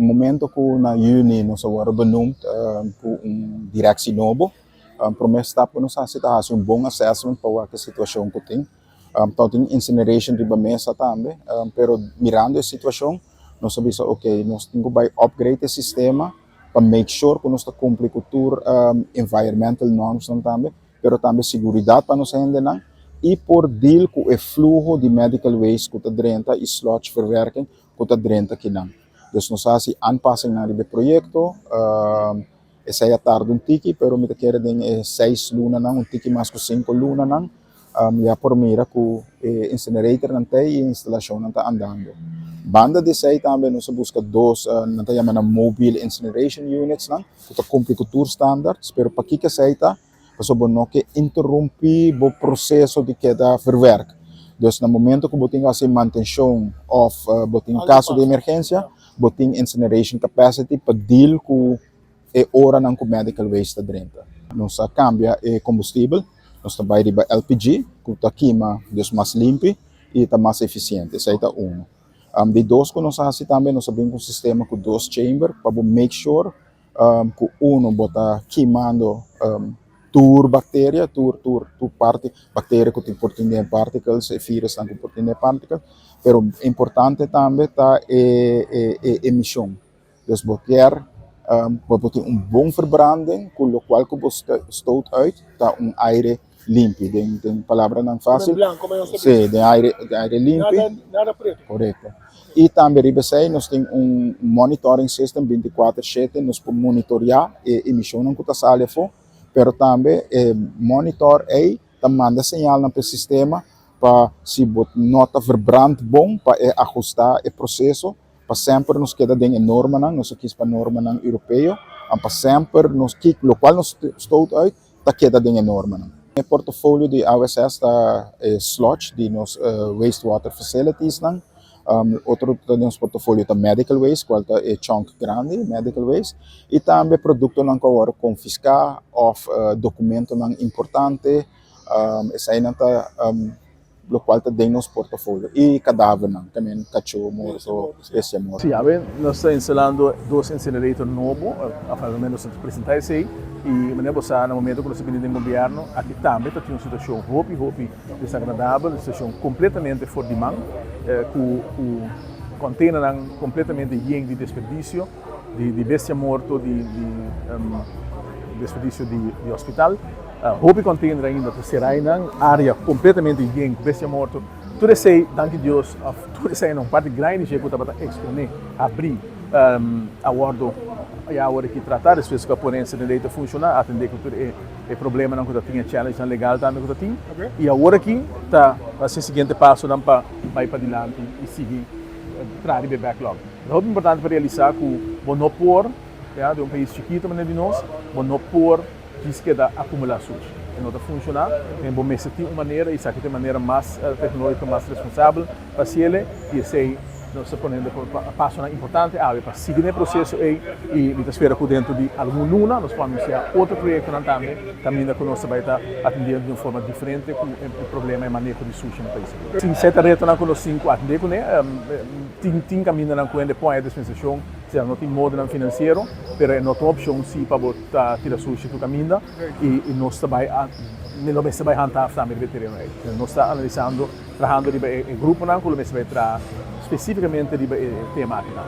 momento que na Juni nós agora benoemd por direção novo, promessa está para nós fazer bom assessment para a situação que tem. Então tem incineration de mesa também, pero mirando a situação, nós sabemos ok, nós temos que upgrade o sistema para make sure que nós está cumprir com environmental norms também, pero também segurança para nós ainda não. E por deal com o fluxo de medical waste que está dentro e slots verwerking que está dentro aqui não. Dus nós fazemos aanpassing naar het project. Essa é a tarde tiki, pero me quer den 6 luna não, tiki mais que 5 luna não. Já por mira que o incinerator não tem e a instalação não está andando. Banda de sei também nós busca não tem chamada mobile incineration units não, que está cumprir com tour standards, pero para que sei tá, para não que interromper o processo de queda verwerk. Dus no momento que botem assim manutenção of botem caso de emergência, botem incineration capacity para deal com a hora não com medical waste dentro. Nós cambia o combustível, nós também riba LPG, que está queima, dus mais limpo e está mais eficiente. Isso aí está um. De dois que nós fazemos também, nós sabemos um sistema com 2 chambers para make sure que bota queimando bactéria, parte bactéria que tem protein particles e vírus que tem protein particles, pero importante também está a emissão. Dus boter een bom verbranding, com o qual que stoot uit, está aire limpo, de palavra não fácil. Sim, de aire limpo. Nada preto. Correto. E também ribesei, nós temos monitoring system 24/7, nós podemos monitorar a emissão que está saindo. Pero também monitor manda sinal no sistema para se nota verbrand bom para ajustar o processo para sempre nos queda dentro norma não nós aqui para norma não europeu para sempre nos que o qual nos estou uit tá queda dentro norma não o portfólio de AWS está slot de nos wastewater facilities não outro temos portfólio da medical waste, qual é chunk grande medical waste, e também produto não que agora confiscar ou documento não importante, essa aí não tá o qual está dentro do portfólio e cadáver não, também cachorro morto, espécie morta. Sim, agora nós estamos instalando 2 incineradores novos, a menos nos apresentar isso aí, e manemos no momento que nós estamos no governo, aqui também está uma situação desagradável, uma situação completamente fora de mão, com container completamente lleno de desperdício, de bestia morto, de desperdício de hospital. Hope container ainda será em área completamente llena de bestia morto. Tudo isso aí, danke Deus, tudo isso aí é uma parte grande que eu estava exponer, abrir a bordo e a hora que tratar as coisas que a ponência de direito funcionar, atender que o problema não que tinha challenge legal também que tinha e a hora que tá vai ser o seguinte passo não para vai para diante e seguir trazer o backlog. É muito importante para realizar que o não por de um país chiquito mas de nós, o não por que da acumular sujo. Não está funcionar, tem bom mesmo de uma maneira e sabe de maneira mais tecnológica, mais responsável para se ele e sei nós estamos ponendo passo importante para seguir o processo e nós esperamos que dentro de algum luna nós vamos iniciar outro projeto também que nós vai estar atendendo de uma forma diferente com o problema e manejo de sushi no país. Sim, certa reto não nós cinco atender com tem caminho não com ele põe a dispensação, se não tem modo não financeiro, mas não tem opção se para botar tirar sushi do caminho e nós vai nelo mese vai hantar também veterano aí. Nós está analisando, trabalhando de grupo não, com o mese vai tra especificamente de temática.